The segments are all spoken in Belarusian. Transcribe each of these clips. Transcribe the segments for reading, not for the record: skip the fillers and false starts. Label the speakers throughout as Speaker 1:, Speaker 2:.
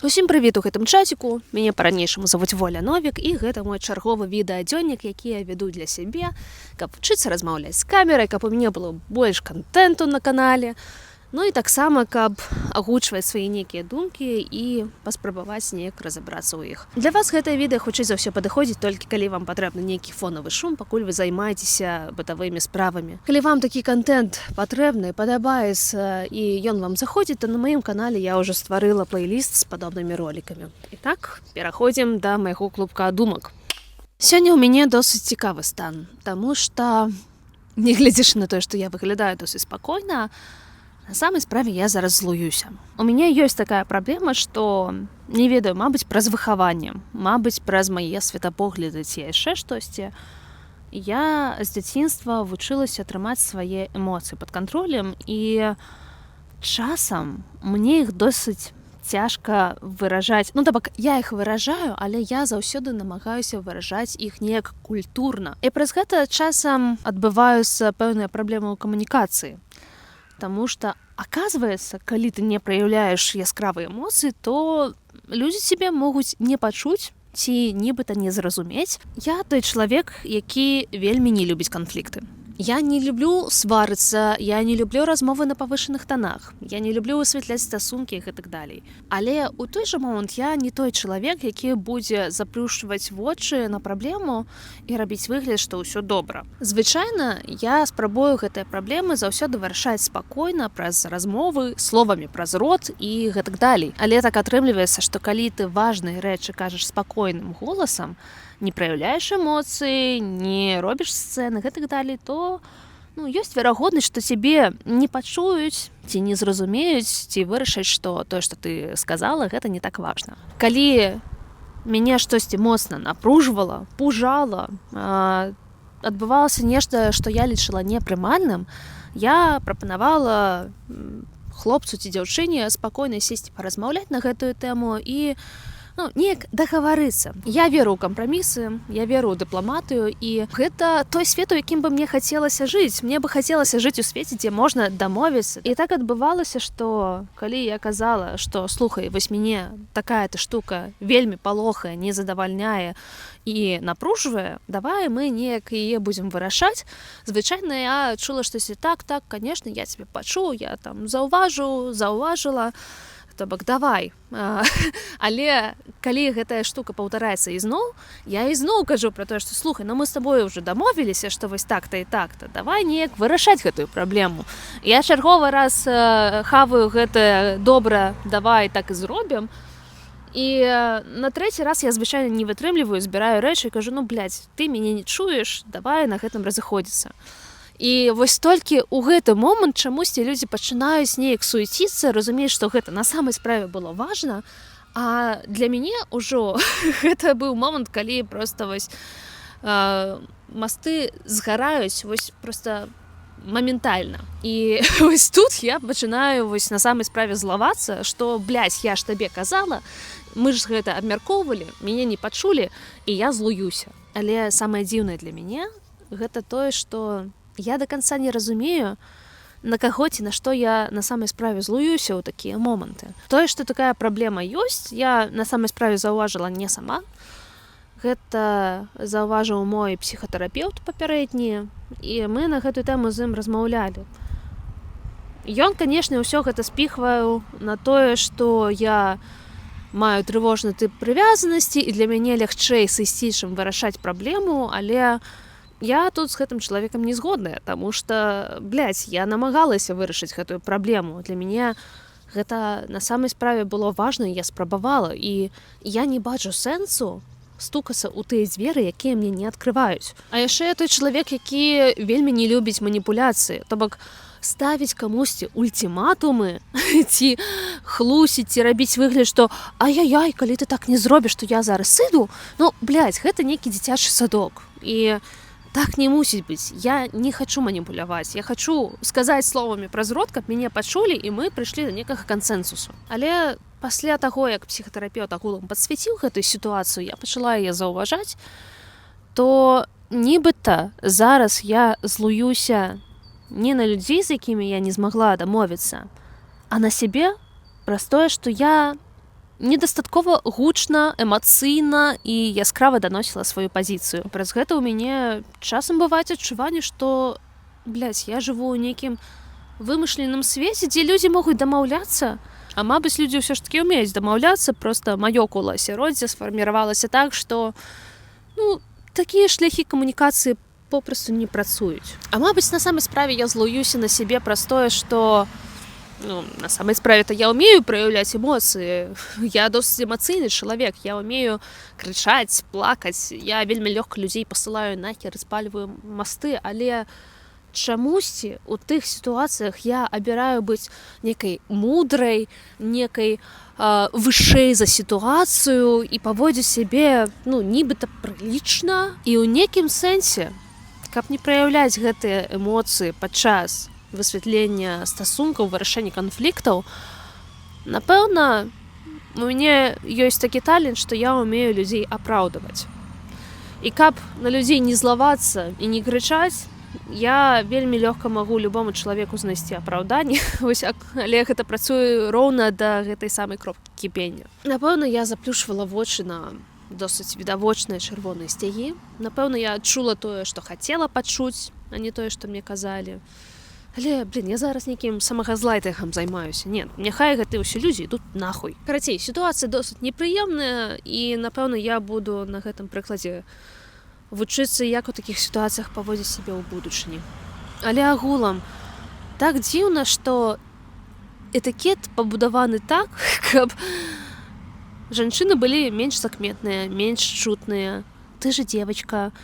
Speaker 1: Усім прывіт у гэтым чаціку. Мяне па-ранейшаму завуць Воля Новік, і гэта мой чарговы відэадзённік, які я вяду для сябе, каб вчыцца размаўляць з камерай, каб у мяне было больш кантэнту на канале. Ну і таксама, каб агучваць свае нейкія думкі і паспрабаваць неяк разабрацца ў іх. Для вас гэтае відэа хутчэй за ўсё падыходзіць толькі калі вам патрэбны нейкі фонавы шум, пакуль вы займаецеся бытавымі справамі. Калі вам такі кантэнт патрэбны, падабаецца і ён вам заходзіць, то на маім канале я ўжо стварыла плейліст з падобнымі ролікамі. І так, пераходзім да майго клубка думак. Сёння ў мяне досыць цікавы стан, таму што, нягледзячы на тое, што я выглядаю досыць спакойна, на самай справе я зараз злуюся. У мяне ёсць такая праблема, што, не ведаю, мабыць, праз выхаванне, мабыць, праз мае светапогляды ці яшчэ штосьці. Я з дзяцінства вучылася трымаць свае эмоцыі пад кантролем, і часам мне іх досыць цяжка выражаць. Ну, табак, я іх выражаю, але я заўсёды намагаюся выражаць іх неяк культурна. І праз гэта часам адбываюцца пэўныя праблемы ў камунікацыі. Таму што, аказваецца, калі ты не праяўляеш яскравыя эмоцыі, то людзі цябе могуць не пачуць ці нібыта не зразумець. Я той чалавек, які вельмі не любіць канфлікты. Я не люблю сварыцца, я не люблю размовы на павышаных танах, я не люблю высвятляць стасункі і гэтак далей. Але ў той жа момант я не той чалавек, які будзе заплюшчваць вочы на праблему і рабіць выгляд, што ўсё добра. Звычайна я спрабую гэтыя праблемы заўсёды вырашаць спакойна праз размовы, словамі праз рот і гэтак далей. Але так атрымліваецца, што калі ты важныя рэчы кажаш спакойным голасам, не праяўляеш эмоцыі, не робіш сцэны, гэтак далей, то ёсць верагоднасць, што цябе не пачуюць, ці не зразумеюць, ці вырашаць, што тое, што ты сказала, гэта не так важна. Калі мяне штосьці моцна напружвала, пужала, адбывалася нешта, што я лічыла непрымальным, я прапанавала хлопцу ці дзяўчыне спакойна сесці паразмаўляць на гэтую тэму і неяк дагаварыцца. Я веру ў кампрамісы, я веру ў дыпламатыю, і гэта той свет, у якім бы мне хацелася жыць. Мне бы хацелася жыць у свеце, дзе можна дамовіцца. І так адбывалася, што калі я казала, што слухай, вось мяне такая-то штука вельмі палохае, не задавальняе і напружвае, давай мы неяк яе будзем вырашаць. Звычайна я чула штосьці так, канешне, я цябе пачуў, я там заўважыла, то бок давай. Але калі гэтая штука паўтараецца ізноў, я ізноў кажу пра тое, што слухай, мы з табою ўжо дамовіліся, што вось так-то і так-то, давай неяк вырашаць гэтую праблему. Я чарговы раз хаваю гэта добра, давай так і зробім. І на трэці раз я звычайна не вытрымліваю, збіраю рэчы і кажу, ты мяне не чуеш, давай на гэтым разыходзіцца. І вось толькі ў гэты момант чамусьці людзі пачынаюць неяк суеціцца, разумеюць, што гэта на самай справе было важна, а для мяне ўжо гэта быў момант, калі проста вось масты згараюць вось проста моментальна. І вось тут я пачынаю вось на самай справе злавацца, што, я ж табе казала, мы ж гэта абмяркоўвалі, мяне не пачулі, і я злуюся. Але самае дзіўнае для мяне гэта тое, што я до конца не разумею, на каго ці на што я на самай справе злуюся ў такія моманты. Тое, што такая праблема ёсць, я на самай справе заўважыла не сама. Гэта заўважыў мой псіхатэрапеўт папярэдні, і мы на гэтую тэму з ім размаўлялі. Ён, канешне, ўсё гэта спіхваў на тое, што я маю трывожны тып прывязанасці, і для мяне лягчэй сысці, чым вырашаць праблему, але я тут з гэтым чалавекам не згодная, таму што, я намагалася вырашыць гэтую праблему. Для мяне гэта на самай справе было важна, я спрабавала, і я не бачу сэнсу стукацца ў тыя дзверы, якія мне не адкрываюць. А яшчэ я той чалавек, які вельмі не любіць маніпуляцыі, то бок ставіць камусьці ультыматумы, ці хлусіць, ці рабіць выгляд, што ай-яй-яй, калі ты так не зробіш, то я зараз сыду, гэта нейкі дзіцячы садок. І так не мусіць быць. Я не хачу маніпуляваць. Я хачу сказаць словамі праз рот, каб мяне пачулі, і мы прыйшлі да некага кансэнсусу. Але пасля таго, як псіхатэрапеўт агулам падсвяціў гэтую сітуацыю, я пачала яе заўважаць, то нібыта зараз я злуюся не на людзей, з якімі я не змагла дамовіцца, а на сябе праз тое, што я недастаткова гучна, эмацыйна і яскрава даносіла сваю пазіцыю. Праз гэта ў мяне часам бываюць адчуванне, што, я жыву ў нейкім вымышленым свеце, дзе людзі могуць дамаўляцца, а мабыць, людзі ўсё ж такі ўмеюць дамаўляцца, проста маё кола асяроддзя сфарміравалася так, што такія шляхі камунікацыі попросту не працуюць. А мабыць, на самай справе я злуюся на сябе праз тое, што на самой справе-то я умею проявлять эмоции. Я досыць эмоцыйны чалавек. Я умею крычаць, плакаць. Я вельмі лёгка людзей пасылаю нахер, спальваю масты, але чамусьці у тых сітуацыях я абіраю быць некай мудрай, некай вышэй за сітуацыю і паводзіць сябе, нібыта прылічна. І ў нейкім сэнсе, каб не праяўляць гэтыя эмоцыі падчас высвятлення стасункаў, вырашэння канфліктаў, напэўна, у мяне ёсць такі талент, што я ўмею людзей апраўдваць. І каб на людзей не злавацца і не крычаць, я вельмі лёгка магу любому чалавеку знайсці апраўданне, але гэта працуе роўна да гэтай самай кропкі кіпення. Напэўна, я заплюшвала вочы на досыць відавочныя чырвоныя сцягі. Напэўна, я адчула тое, што хацела пачуць, а не тое, што мне казалі. Але, я зараз нейкім самагазлайтынгам займаюся. Не, няхай гэтыя ўсе людзі ідуць нахуй. Карацей, сітуацыя досыць непрыемная, і, напэўна, я буду на гэтым прыкладзе вучыцца, як у такіх сітуацыях паводзіць сябе ў будучыні. Але агулам, так дзіўна, што этыкет пабудаваны так, каб жанчыны былі менш закметныя, менш чутныя. Ты же девочка,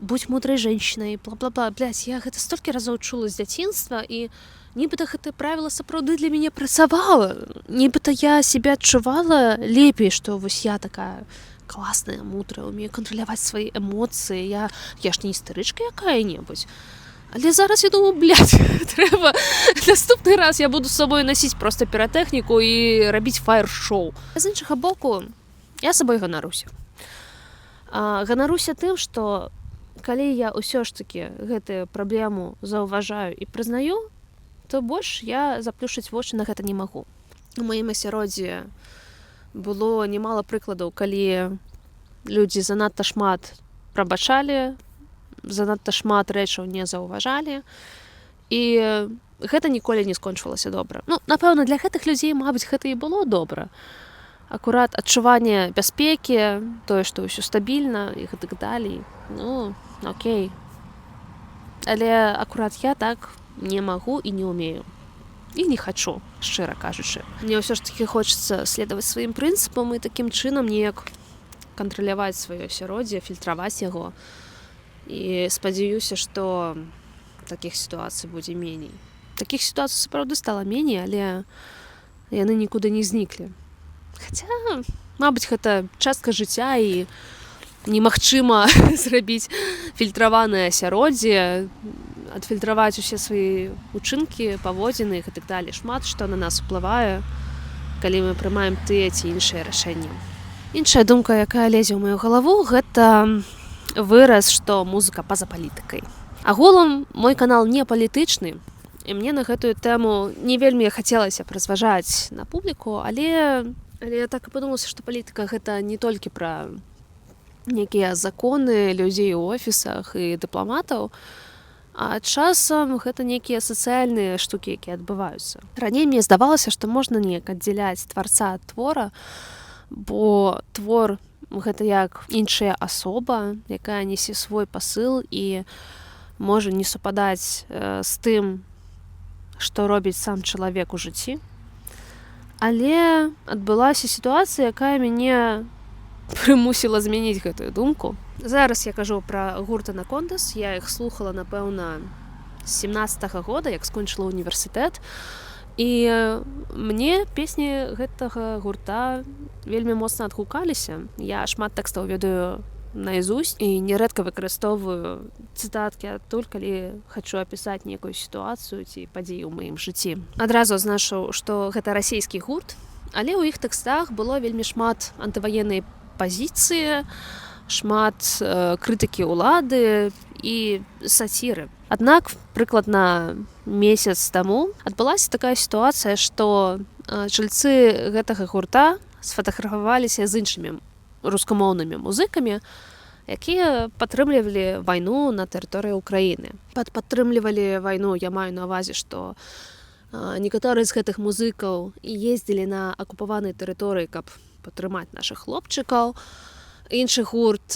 Speaker 1: будь мудрай женщиной, бла-бла-бла. Я гэта столькі разоў чула з дзяцінства, і нібыта гэтае правіла сапраўды для мяне працавала. Нібыта я себя адчувала лепей, што вось я такая класная, мудрая, умею кантраляваць свае эмоцыі. Я ж не істэрычка якая-небудзь. Але зараз я думаю, трэба наступны раз я буду з сабой насіць проста піратэхніку і рабіць фаер-шоу. З іншага боку, я сабой ганаруся. Ганаруся тым, што калі я ўсё ж такі гэтую праблему заўважаю і прызнаю, то больш я заплюшыць вочы на гэта не магу. У маім асяроддзі было немало прыкладаў, калі людзі занадта шмат прабачалі, занадта шмат рэчаў не заўважалі, і гэта ніколі не скончвалася добра. Напэўна, для гэтых людзей, мабыць, гэта і было добра. Акурат адчуванне бяспекі, тое, што ўсё стабільна і гэтак далей. Окей. Але акурат я так не магу і не ўмею. І не хачу, шчыра кажучы. Мне ўсё ж такі хочацца следаваць сваім прынцыпам і такім чынам неяк кантраляваць сваё асяроддзе, фільтраваць яго. І спадзяюся, што такіх сітуацый будзе меней. Такіх сітуацый сапраўды стала меней, але яны нікуды не зніклі. Хаця, мабыць, гэта частка жыцця, і немагчыма зрабіць фільтраванае асяроддзе, адфільтраваць усе свае учынкі, паводзіны і так далей. Шмат што на нас уплывае, калі мы прымаем тыя ці іншыя рашэнні. Іншая думка, якая лезе ў маю галаву, гэта выраз, што музыка па-за палітыкай. Агулам, мой канал не палітычны, і мне на гэтую тэму не вельмі хацелася разважаць на публіку, але я так і падумалася, што палітыка гэта не толькі пра нейкія законы людзей у офісах і дыпламатаў, а часам гэта нейкія сацыяльныя штукі, якія адбываюцца. Раней мне здавалася, што можна неяк аддзяляць тварца ад твора, бо твор гэта як іншая асоба, якая несе свой пасыл і можа не супадаць з тым, што робіць сам чалавек у жыцці. Але адбылася сітуацыя, якая мяне прымусіла змяніць гэтую думку. Зараз я кажу пра гурт Анакондас. Я іх слухала, напэўна, з 17-го года, як скончыла універсітэт. І мне песні гэтага гурта вельмі моцна адгукаліся. Я шмат тэкстаў ведаю наизусть і нярэдка выкарыстоўваю цытаткі адтуль, калі хачу апісаць нейкую сітуацыю ці падзею ў маім жыцці. Адразу азначу, што гэта расійскі гурт, але ў іх тэкстах было вельмі шмат антываеннай пазіцыі, шмат крытыкі ўлады і саціры. Аднак, прыкладна месяц таму адбылася такая сітуацыя, што чальцы гэтага гурта сфотаграфаваліся з іншымі рускамоўнымі музыкамі, якія падтрымлівалі вайну на тэрыторыі Украіны. Падтрымлівалі вайну, я маю на ўвазе, што некаторыя з гэтых музыкаў ездзілі на акупаванай тэрыторыі, каб падтрымаць нашых хлопчыкаў. Іншы гурт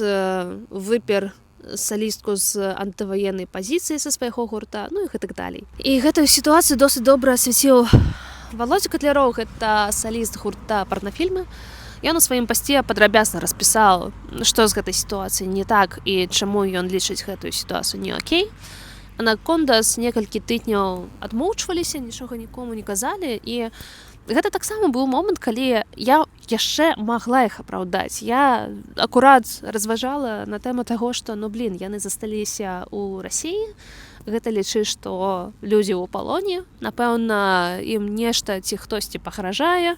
Speaker 1: выпер салістку з антываеннай пазіцыі са свайго гурта, ну і гэтак далей. І гэтую сітуацыю досыць добра асвяціў Володя Котляроў, гэта саліст гурта «Парнафільмы». Ён у сваім пасце падрабязна распісаў, што з гэтай сітуацыяй не так і чаму ён лічыць гэтую сітуацыю не окей. Анакондас некалькі тыдняў адмоўчваліся, нічога нікому не казалі, і гэта таксама быў момант, калі я яшчэ магла іх апраўдаць. Я акурат разважала на тэму таго, што яны засталіся ў Расіі. Гэта лічы, што людзі ў палоне, напэўна, ім нешта ці хтосьці пагражае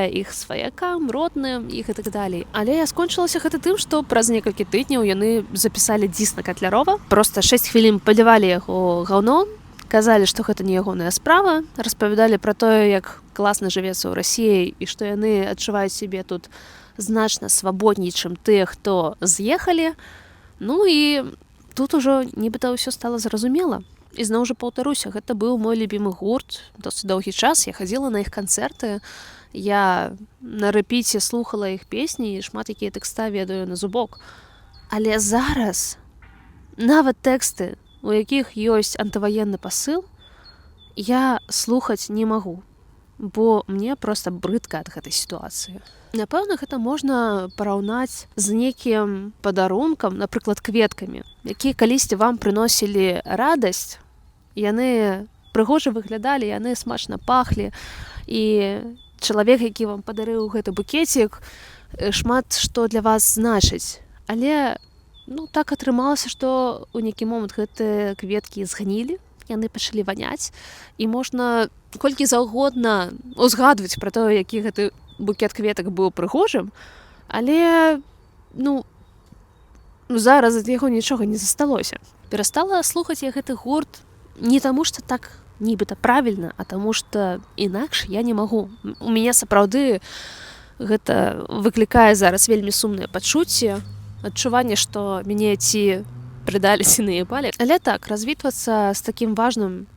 Speaker 1: іх сваякам, родным і гэтак далей. Але скончылася гэта тым, што праз некалькі тыдняў яны запісалі дыс на Котлярова. Проста 6 хвілін палівалі яго гаўном, казалі, што гэта не ягоная справа, распавядалі пра тое, як класна жывецца ў Расіі і што яны адчуваюць сябе тут значна свабодней, чым тыя, хто з'ехалі. Ну і тут ужо нібыта ўсё стала зразумела. І зноў жа паўтаруся, гэта быў мой любімы гурт. Досыць доўгі час я хадзіла на іх канцэрты. Я на рэпіце слухала іх песні і шмат якія тэкста ведаю на зубок. Але зараз нават тэксты, у якіх ёсць антываенны пасыл, я слухаць не магу, бо мне проста брыдка ад гэтай сітуацыі. Напэўна, гэта можна параўнаць з нейкім падарункам, напрыклад, кветкамі, якія калісьці вам прыносілі радасць, яны прыгожа выглядалі, яны смачна пахлі, і чалавек, які вам падарыў гэты букецік, шмат што для вас значыць. Але так атрымалася, што ў нейкі момант гэтыя кветкі згнілі, яны пачалі ваняць, і можна колькі заўгодна узгадваць пра тое, які гэты букет кветак быў прыгожым, але зараз ад яго нічога не засталося. Перастала слухаць я гэты гурт не таму, што так нібыта правільна, а таму, што інакш я не магу. У мяне сапраўды гэта выклікае зараз вельмі сумнае пачуцце, адчуванне, што мяне ці прыдалі ці наебалі. Але так, развітвацца з такім важным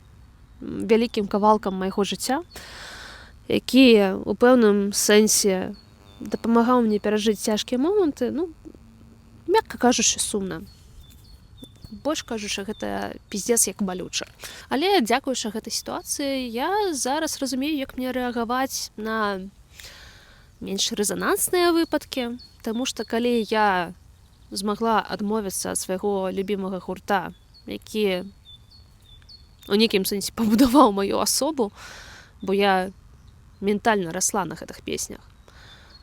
Speaker 1: вялікім кавалкам майго жыцця, які у пэўным сэнсе дапамагаў мне перажыць цяжкія моманты, мякка кажучы, сумна. Больш кажучы, гэта пиздец як балюча. Але дзякуючы гэтай сітуацыі я зараз разумею, як мне рэагаваць на менш рэзанансныя выпадкі, таму што калі я змагла адмовіцца ад свайго любімага гурта, які у нейкім сэнсе пабудаваў маю асобу, бо я ментальна расла на гэтых песнях,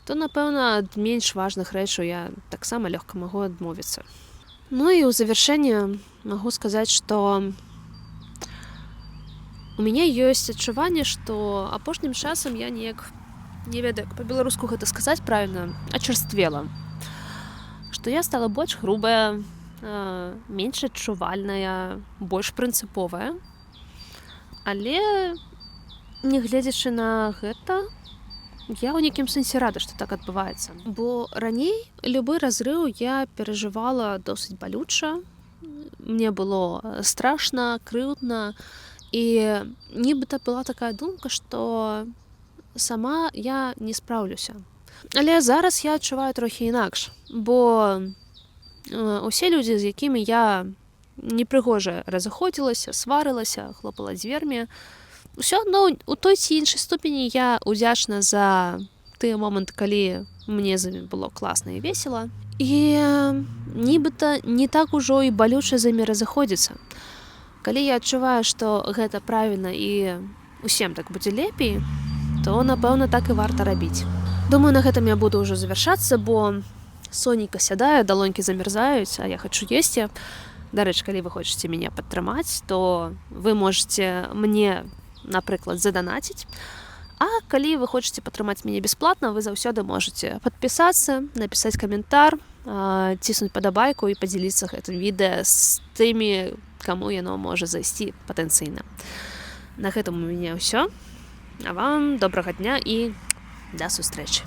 Speaker 1: то, напэўна, ад менш важных рэчаў я таксама лёгка магу адмовіцца. Ну і ў завяршэнне магу сказаць, што у мяне ёсць адчуванне, што апошнім часам я неяк, не ведаю, як па-беларуску гэта сказаць правільна, ачарствела. Што я стала больш грубая, менш адчувальная, больш прынцыповая. Але нягледзячы на гэта, я ў нейкім сэнсе рада, што так адбываецца. Бо раней любы разрыў я перажывала досыць балюча. Мне было страшна, крыўдна. І нібыта была такая думка, што сама я не спраўлюся. Але зараз я адчуваю трохі інакш. Бо усе людзі, з якімі я непрыгожа разыходзілася, сварылася, хлопала дзвярмі, усё адно у той ці іншай ступені я ўдзячна за тыя моманты, калі мне з імі было класна і весела. І нібыта не так ужо і балюча з імі разыходзіцца. Калі я адчуваю, што гэта правільна і усім так будзе лепей, то, напэўна, так і варта рабіць. Думаю, на гэтым я буду ўжо завяршацца, бо сонейка сядае, далонькі замярзаюць, а я хачу есці. Дарэчы, калі вы хочаце мяне падтрымаць, то вы можаце мне, напрыклад, заданаціць. А калі вы хочаце падтрымаць мяне бясплатна, вы заўсёды можаце падпісацца, напісаць каментар, ціснуць падабайку і падзяліцца гэтым відэа з тымі, каму яно можа зайсці патэнцыйна. На гэтым у мяне ўсё. А вам добрага дня і Да сустрэчы.